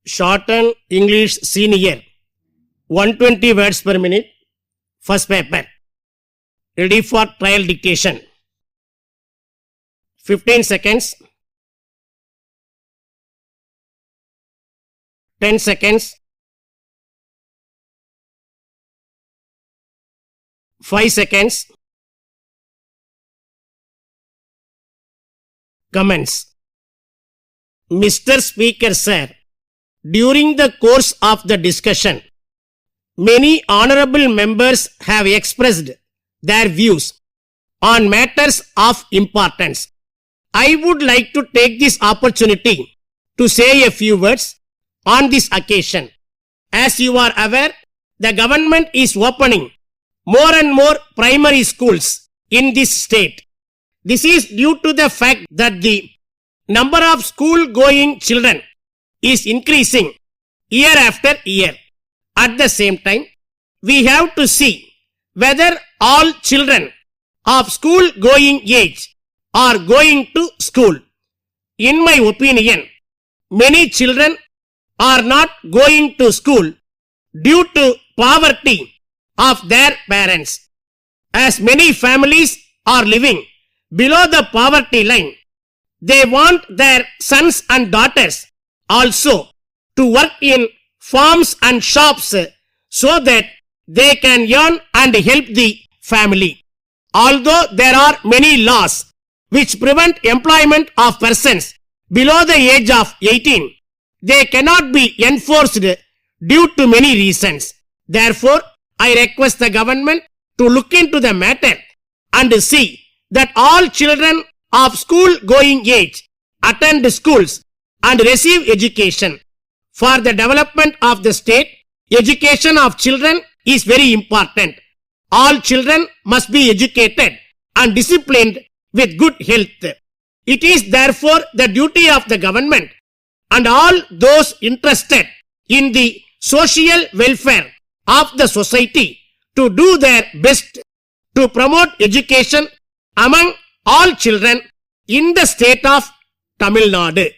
Shorthand English Senior 120 words per minute. First paper. Ready for trial dictation. 15 seconds. 10 seconds. 5 seconds. Comments. Mr. Speaker, sir, during the course of the discussion, many honorable members have expressed their views on matters of importance. I would like to take this opportunity to say a few words on this occasion. As you are aware, the government is opening more and more primary schools in this state. This is due to the fact that the number of school-going children is increasing year after year. At the same time, we have to see whether all children of school-going age are going to school. In my opinion, many children are not going to school due to poverty of their parents. As many families are living below the poverty line, they want their sons and daughters also to work in farms and shops so that they can earn and help the family. Although there are many laws which prevent employment of persons below the age of 18, they cannot be enforced due to many reasons. Therefore, I request the government to look into the matter and see that all children of school-going age attend schools and receive education. For the development of the state, education of children is very important. All children must be educated and disciplined with good health. It is therefore the duty of the government and all those interested in the social welfare of the society to do their best to promote education among all children in the state of Tamil Nadu.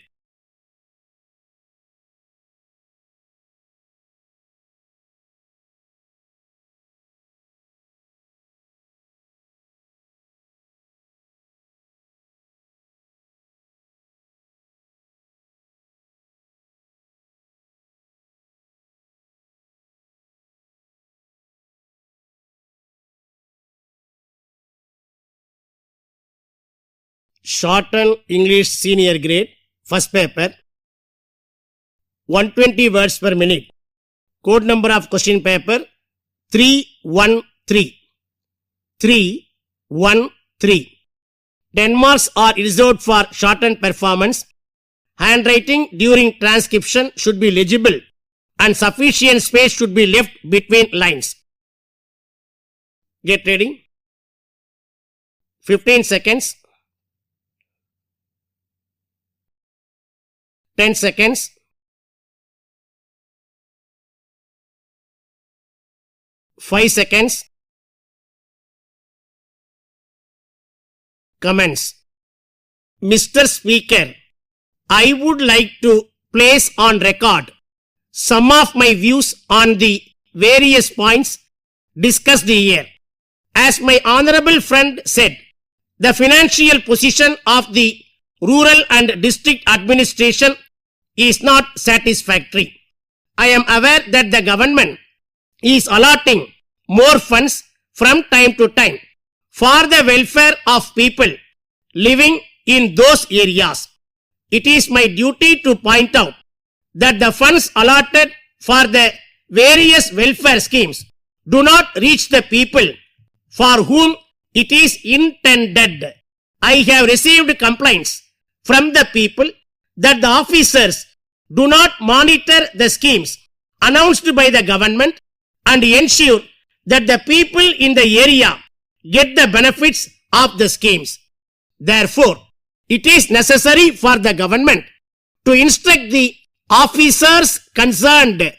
Shorthand English Senior Grade, first paper, 120 words per minute. Code number of question paper 313. 313. 10 marks are reserved for shorthand performance. Handwriting during transcription should be legible and sufficient space should be left between lines. Get ready. 15 seconds. 10 seconds. 5 seconds. Comments. Mr. Speaker, I would like to place on record some of my views on the various points discussed here. As my honorable friend said, the financial position of the rural and district administration is not satisfactory. I am aware that the government is allotting more funds from time to time for the welfare of people living in those areas. It is my duty to point out that the funds allotted for the various welfare schemes do not reach the people for whom it is intended. I have received complaints from the people that the officers do not monitor the schemes announced by the government and ensure that the people in the area get the benefits of the schemes. Therefore, it is necessary for the government to instruct the officers concerned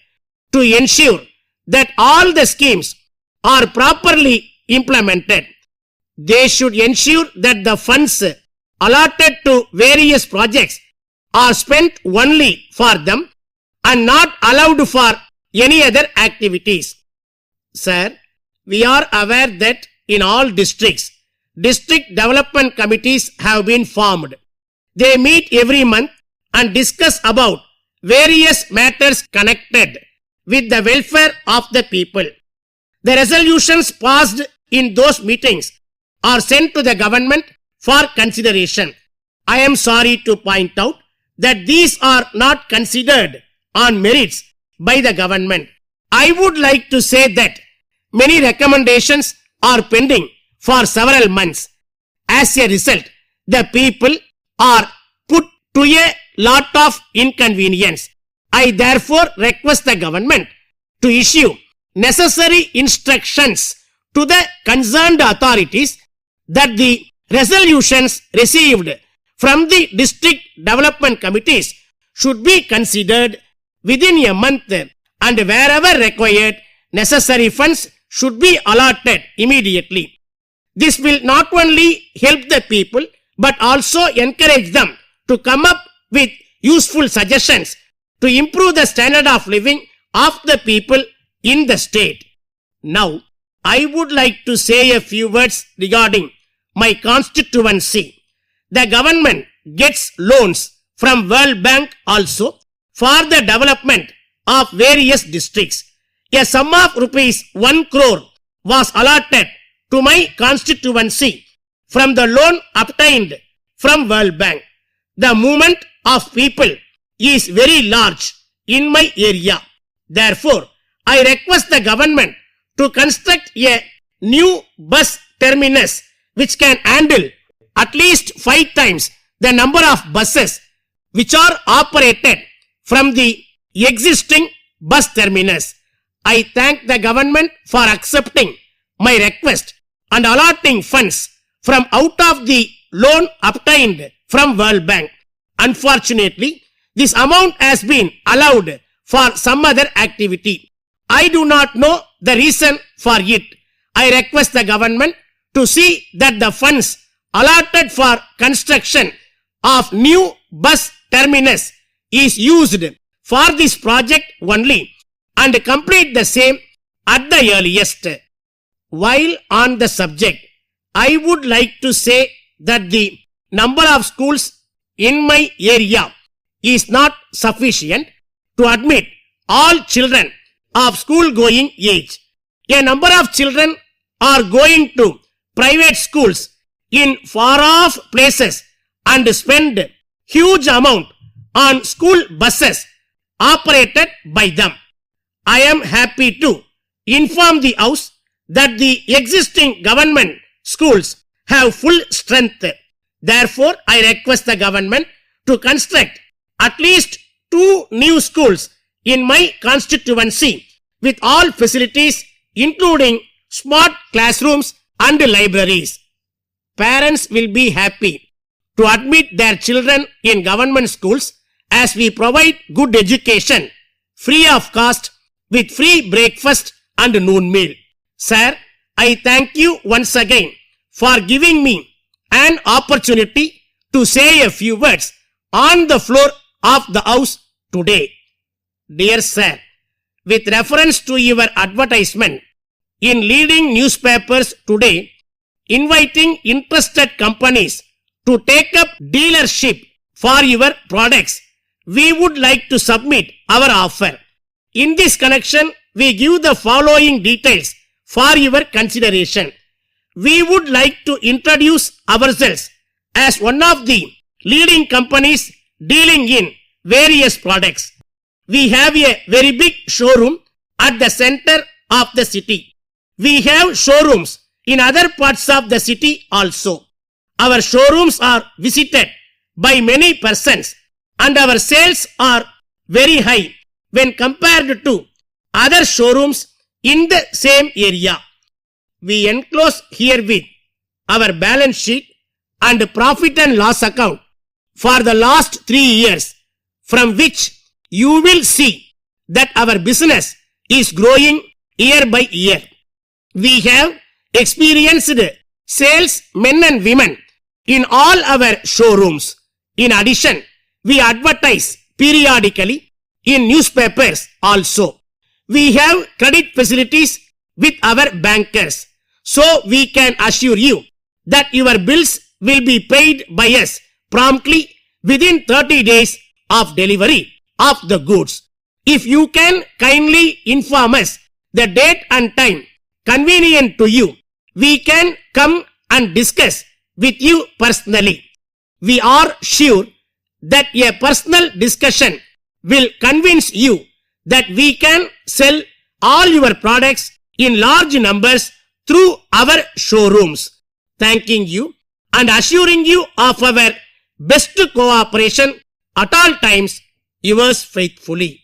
to ensure that all the schemes are properly implemented. They should ensure that the funds allotted to various projects are spent only for them and not allowed for any other activities. Sir, we are aware that in all districts, district development committees have been formed. They meet every month and discuss about various matters connected with the welfare of the people. The resolutions passed in those meetings are sent to the government for consideration. I am sorry to point out that these are not considered on merits by the government. I would like to say that many recommendations are pending for several months. As a result, the people are put to a lot of inconvenience. I therefore request the government to issue necessary instructions to the concerned authorities that the resolutions received from the district development committees should be considered within a month, and wherever required, necessary funds should be allotted immediately. This will not only help the people but also encourage them to come up with useful suggestions to improve the standard of living of the people in the state. Now, I would like to say a few words regarding my constituency. The government gets loans from World Bank also for the development of various districts. A sum of rupees 1 crore was allotted to my constituency from the loan obtained from World Bank. The movement of people is very large in my area. Therefore, I request the government to construct a new bus terminus which can handle at least 5 times the number of buses which are operated from the existing bus terminus. I thank the government for accepting my request and allotting funds from out of the loan obtained from World Bank. Unfortunately, this amount has been allowed for some other activity. I do not know the reason for it. I request the government to see that the funds allotted for construction of new bus terminus is used for this project only and complete the same at the earliest. While on the subject, I would like to say that the number of schools in my area is not sufficient to admit all children of school-going age. A number of children are going to private schools in far-off places and spend huge amount on school buses operated by them. I am happy to inform the House that the existing government schools have full strength. Therefore, I request the government to construct at least 2 new schools in my constituency with all facilities including smart classrooms and libraries. Parents will be happy to admit their children in government schools as we provide good education free of cost with free breakfast and noon meal. Sir, I thank you once again for giving me an opportunity to say a few words on the floor of the House today. Dear Sir, with reference to your advertisement in leading newspapers today, inviting interested companies to take up dealership for your products, we would like to submit our offer. In this connection, we give the following details for your consideration. We would like to introduce ourselves as one of the leading companies dealing in various products. We have a very big showroom at the center of the city. We have showrooms in other parts of the city also. Our showrooms are visited by many persons and our sales are very high when compared to other showrooms in the same area. We enclose herewith our balance sheet and profit and loss account for the last 3 years, from which you will see that our business is growing year by year. We have experienced sales men and women in all our showrooms. In addition, we advertise periodically in newspapers also. We have credit facilities with our bankers, so we can assure you that your bills will be paid by us promptly within 30 days of delivery of the goods. If you can kindly inform us the date and time convenient to you, we can come and discuss with you personally. We are sure that a personal discussion will convince you that we can sell all your products in large numbers through our showrooms. Thanking you and assuring you of our best cooperation at all times, yours faithfully.